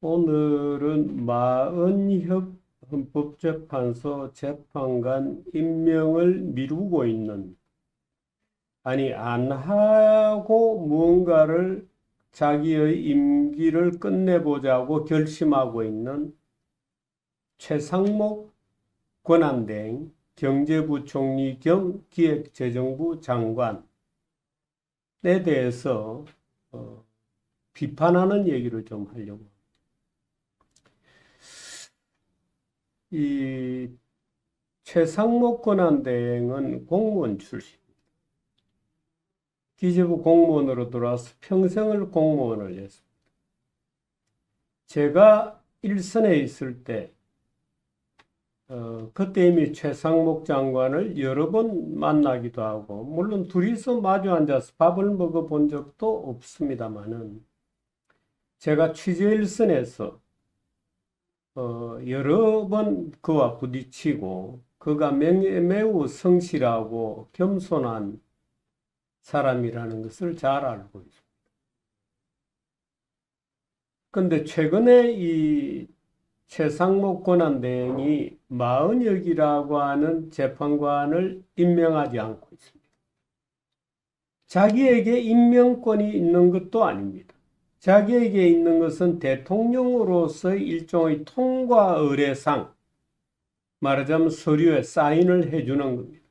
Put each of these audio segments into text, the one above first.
오늘은 마은혁 헌법재판소 재판관 임명을 미루고 있는, 아니, 안 하고 무언가를 자기의 임기를 끝내보자고 결심하고 있는 최상목 권한대행 경제부총리 겸 기획재정부 장관에 대해서 비판하는 얘기를 좀 하려고. 이 최상목 권한대행은 공무원 출신. 기재부 공무원으로 들어와서 평생을 공무원을 했습니다. 제가 일선에 있을 때, 그때 이미 최상목 장관을 여러 번 만나기도 하고, 물론 둘이서 마주 앉아서 밥을 먹어본 적도 없습니다만은, 제가 취재 일선에서 여러 번 그와 부딪히고, 그가 매우 성실하고 겸손한 사람이라는 것을 잘 알고 있습니다. 그런데 최근에 이 최상목 권한대행이 마은혁이라고 하는 재판관을 임명하지 않고 있습니다. 자기에게 임명권이 있는 것도 아닙니다. 자기에게 있는 것은 대통령으로서의 일종의 통과 의례상, 말하자면 서류에 사인을 해주는 겁니다.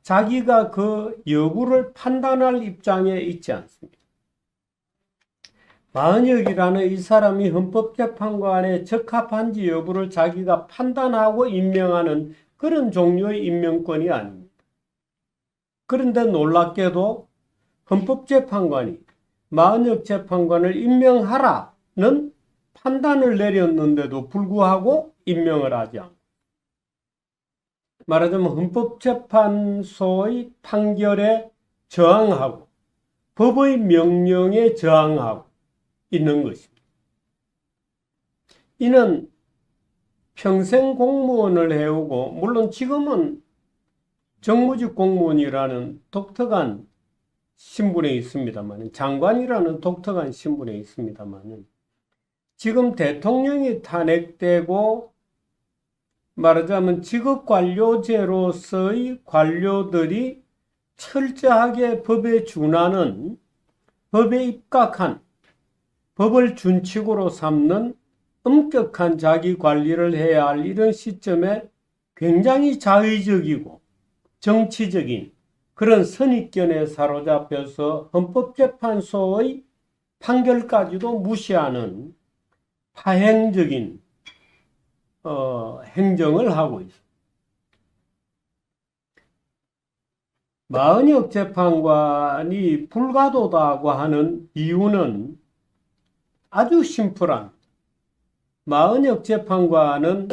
자기가 그 여부를 판단할 입장에 있지 않습니다. 마은혁이라는 이 사람이 헌법재판관에 적합한지 여부를 자기가 판단하고 임명하는 그런 종류의 임명권이 아닙니다. 그런데 놀랍게도 헌법재판관이 마은혁 재판관을 임명하라는 판단을 내렸는데도 불구하고 임명을 하지 않고, 말하자면 헌법재판소의 판결에 저항하고 법의 명령에 저항하고 있는 것입니다. 이는 평생 공무원을 해오고, 물론 지금은 정무직 공무원이라는 독특한 신분에 있습니다만, 장관이라는 독특한 신분에 있습니다만, 지금 대통령이 탄핵되고, 말하자면 직업관료제로서의 관료들이 철저하게 법에 준하는, 법에 입각한, 법을 준칙으로 삼는 엄격한 자기 관리를 해야 할 이런 시점에 굉장히 자의적이고 정치적인 그런 선입견에 사로잡혀서 헌법재판소의 판결까지도 무시하는 파행적인 행정을 하고 있습니다. 마은혁 재판관이 불가도다고 하는 이유는 아주 심플한, 마은혁 재판관은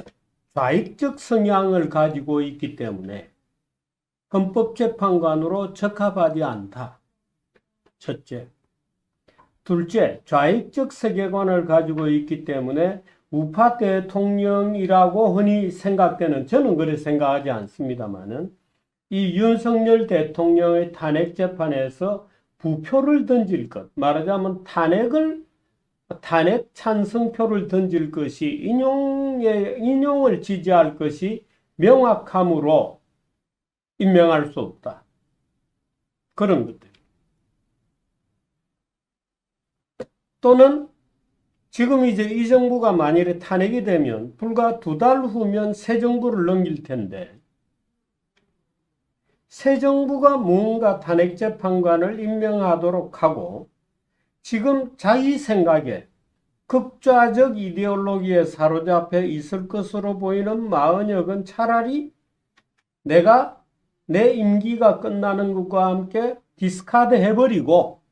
좌익적 성향을 가지고 있기 때문에 헌법재판관으로 적합하지 않다. 첫째. 둘째, 좌익적 세계관을 가지고 있기 때문에 우파 대통령이라고 흔히 생각되는, 저는 그렇게 생각하지 않습니다만은, 이 윤석열 대통령의 탄핵 재판에서 부표를 던질 것, 말하자면 탄핵 찬성표를 던질 것이, 인용을 지지할 것이 명확함으로 임명할 수 없다. 그런 것들. 또는 지금 이제 이 정부가 만일에 탄핵이 되면 불과 2달 후면 새 정부를 넘길 텐데, 새 정부가 뭔가 탄핵 재판관을 임명하도록 하고, 지금 자기 생각에 극좌적 이데올로기에 사로잡혀 있을 것으로 보이는 마은혁은 차라리 내가 내 임기가 끝나는 것과 함께 디스카드 해버리고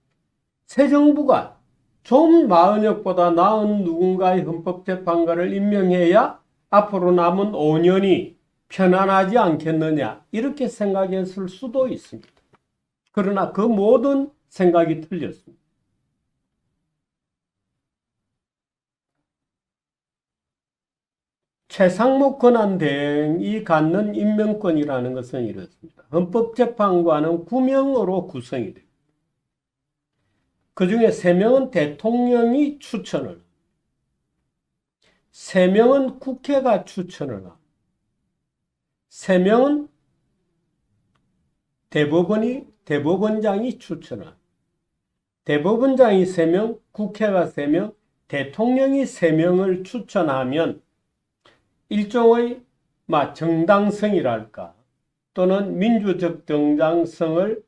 새 정부가 좀 마은혁보다 나은 누군가의 헌법재판관을 임명해야 앞으로 남은 5년이 편안하지 않겠느냐, 이렇게 생각했을 수도 있습니다. 그러나 그 모든 생각이 틀렸습니다. 최상목 권한대행이 갖는 임명권이라는 것은 이렇습니다. 헌법재판관은 9명으로 구성이 됩니다. 그 중에 3명은 대통령이 추천을, 3명은 국회가 추천을 하고 3명은 대법원장이 추천합니다. 대법원장이 3명, 국회가 3명, 대통령이 3명을 추천하면 일종의 정당성이랄까 또는 민주적 정당성을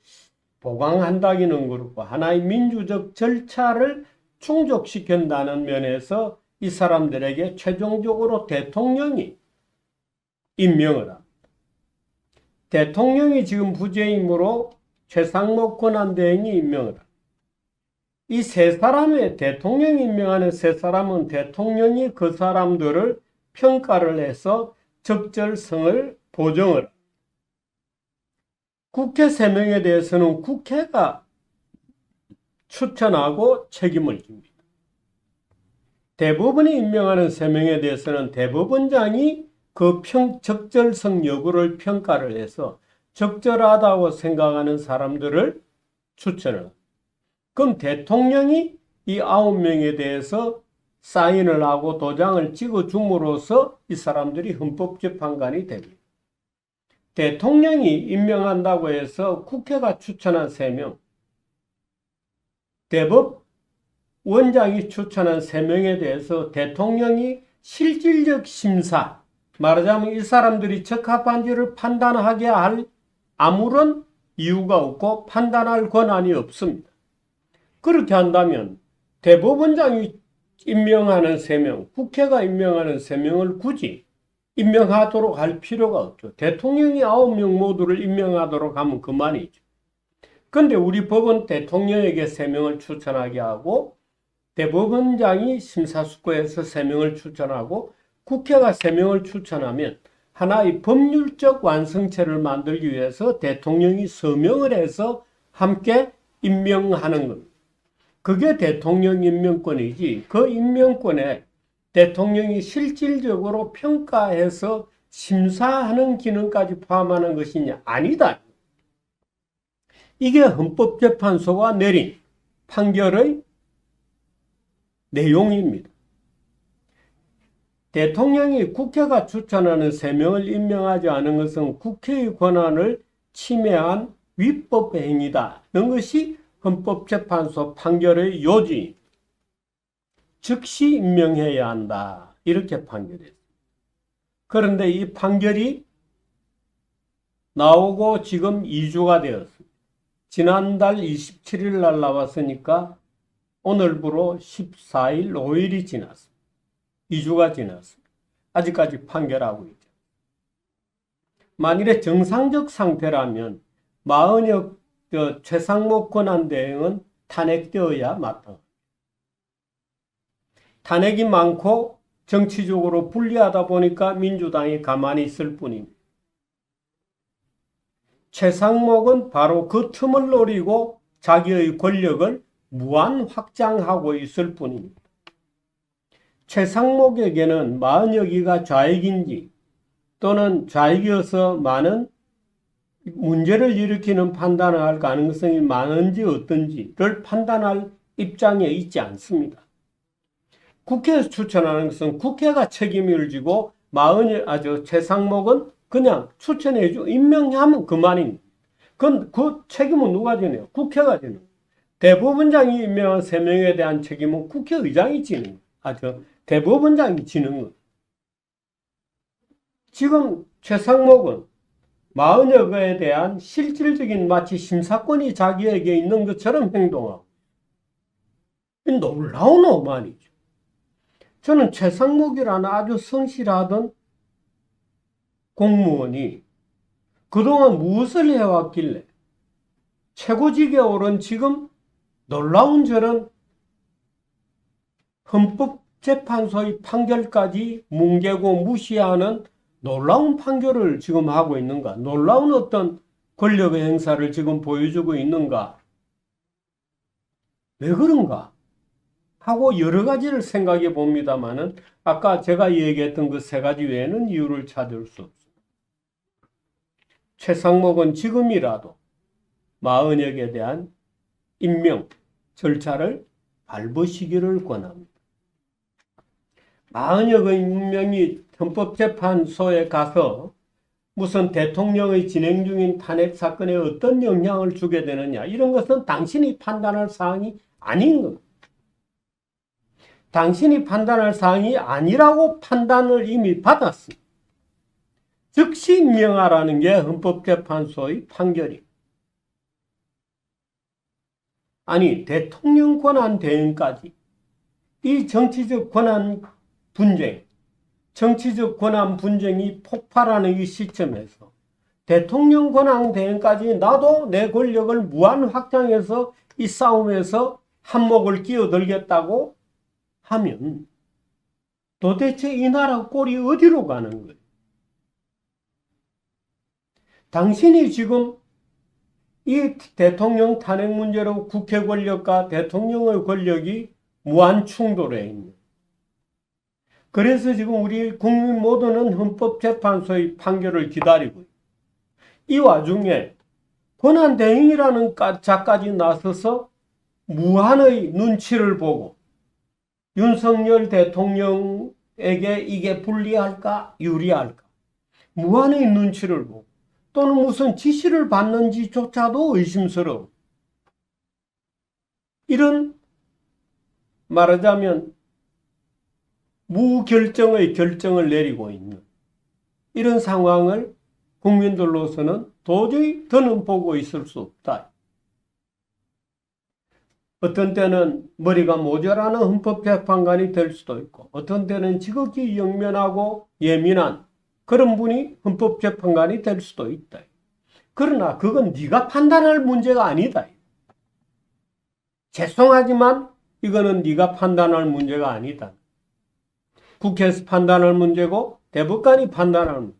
보강한다기는 그렇고 하나의 민주적 절차를 충족시킨다는 면에서 이 사람들에게 최종적으로 대통령이 임명을 합니다. 대통령이 지금 부재임으로 최상목 권한대행이 임명을 합니다. 이 세 사람의 대통령이 임명하는 세 사람은 대통령이 그 사람들을 평가를 해서 적절성을 보정을 합니다. 국회 3명에 대해서는 국회가 추천하고 책임을 집니다. 대법원이 임명하는 3명에 대해서는 대법원장이 그 적절성 여부를 평가를 해서 적절하다고 생각하는 사람들을 추천을 합니다. 그럼 대통령이 이 9명에 대해서 사인을 하고 도장을 찍어줌으로써 이 사람들이 헌법재판관이 됩니다. 대통령이 임명한다고 해서 국회가 추천한 3명, 대법원장이 추천한 3명에 대해서 대통령이 실질적 심사, 말하자면 이 사람들이 적합한지를 판단하게 할 아무런 이유가 없고 판단할 권한이 없습니다. 그렇게 한다면 대법원장이 임명하는 3명, 국회가 임명하는 3명을 굳이 임명하도록 할 필요가 없죠. 대통령이 9명 모두를 임명하도록 하면 그만이죠. 그런데 우리 법은 대통령에게 3명을 추천하게 하고 대법원장이 심사숙고해서 3명을 추천하고 국회가 3명을 추천하면 하나의 법률적 완성체를 만들기 위해서 대통령이 서명을 해서 함께 임명하는 겁니다. 그게 대통령 임명권이지 그 임명권에 대통령이 실질적으로 평가해서 심사하는 기능까지 포함하는 것이냐? 아니다. 이게 헌법재판소가 내린 판결의 내용입니다. 대통령이 국회가 추천하는 3명을 임명하지 않은 것은 국회의 권한을 침해한 위법 행위다는 것이 헌법재판소 판결의 요지. 즉시 임명해야 한다. 이렇게 판결했습니다. 그런데 이 판결이 나오고 지금 2주가 되었습니다. 지난달 27일 날 나왔으니까 오늘부로 14일, 5일이 지났습니다. 2주가 지났습니다. 아직까지 판결하고 있죠. 만일에 정상적 상태라면 마은혁 최상목 권한대행은 탄핵되어야 마땅합니다. 탄핵이 많고 정치적으로 불리하다 보니까 민주당이 가만히 있을 뿐입니다. 최상목은 바로 그 틈을 노리고 자기의 권력을 무한 확장하고 있을 뿐입니다. 최상목에게는 마은혁이가 좌익인지 또는 좌익이어서 많은 문제를 일으키는 판단을 할 가능성이 많은지 어떤지를 판단할 입장에 있지 않습니다. 국회에서 추천하는 것은 국회가 책임을 지고 최상목은 그냥 추천해주고 임명하면 그만입니다. 그 책임은 누가 지네요? 국회가 지는 거예요. 대법원장이 임명한 3명에 대한 책임은 국회의장이 지는 거예요. 대법원장이 지는 거예요. 지금 최상목은 마은혁에 대한 실질적인 마치 심사권이 자기에게 있는 것처럼 행동하고 놀라운 오만이죠. 저는 최상목이라는 아주 성실하던 공무원이 그동안 무엇을 해왔길래 최고직에 오른 지금 놀라운 저런 헌법재판소의 판결까지 뭉개고 무시하는 놀라운 판결을 지금 하고 있는가? 놀라운 어떤 권력의 행사를 지금 보여주고 있는가? 왜 그런가? 하고 여러 가지를 생각해 봅니다만은 아까 제가 얘기했던 그 3가지 외에는 이유를 찾을 수 없습니다. 최상목은 지금이라도 마은혁에 대한 임명 절차를 밟으시기를 권합니다. 40여의 문명이 헌법재판소에 가서 무슨 대통령의 진행 중인 탄핵 사건에 어떤 영향을 주게 되느냐, 이런 것은 당신이 판단할 사항이 아닌 겁니다. 당신이 판단할 사항이 아니라고 판단을 이미 받았습니다. 즉시 임명하라는 게 헌법재판소의 판결입니다. 아니, 대통령 권한 대행까지 이 정치적 권한 분쟁, 정치적 권한 분쟁이 폭발하는 이 시점에서 대통령 권한 대행까지 나도 내 권력을 무한 확장해서 이 싸움에서 한몫을 끼어들겠다고 하면 도대체 이 나라 꼴이 어디로 가는 거예요? 당신이 지금 이 대통령 탄핵 문제로 국회 권력과 대통령의 권력이 무한 충돌해 있는. 그래서 지금 우리 국민 모두는 헌법재판소의 판결을 기다리고 있어요. 이 와중에 권한대행이라는 자까지 나서서 무한의 눈치를 보고 윤석열 대통령에게 이게 불리할까 유리할까 무한의 눈치를 보고 또는 무슨 지시를 받는지조차도 의심스러워. 이런 말하자면 무결정의 결정을 내리고 있는 이런 상황을 국민들로서는 도저히 더는 보고 있을 수 없다. 어떤 때는 머리가 모자라는 헌법재판관이 될 수도 있고 어떤 때는 지극히 영면하고 예민한 그런 분이 헌법재판관이 될 수도 있다. 그러나 그건 네가 판단할 문제가 아니다. 죄송하지만 이거는 네가 판단할 문제가 아니다. 국회에서 판단할 문제고 대법관이 판단할 문제.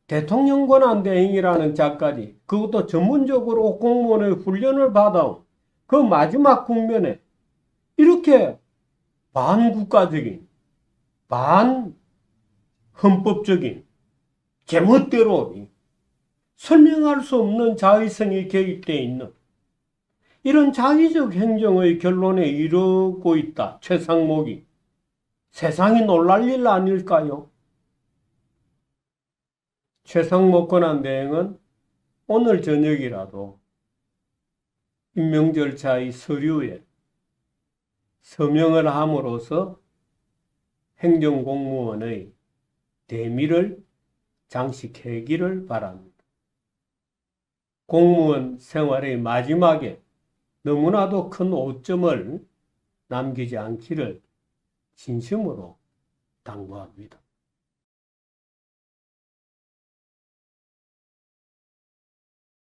대통령 권한 대행이라는 자까지 그것도 전문적으로 공무원의 훈련을 받아온 그 마지막 국면에 이렇게 반국가적인 반헌법적인 제멋대로 설명할 수 없는 자의성이 개입되어 있는 이런 자의적 행정의 결론에 이르고 있다. 최상목이. 세상이 놀랄 일 아닐까요? 최상목 권한대행은 오늘 저녁이라도 임명 절차의 서류에 서명을 함으로써 행정공무원의 대미를 장식하기를 바랍니다. 공무원 생활의 마지막에 너무나도 큰 오점을 남기지 않기를 진심으로 당부합니다.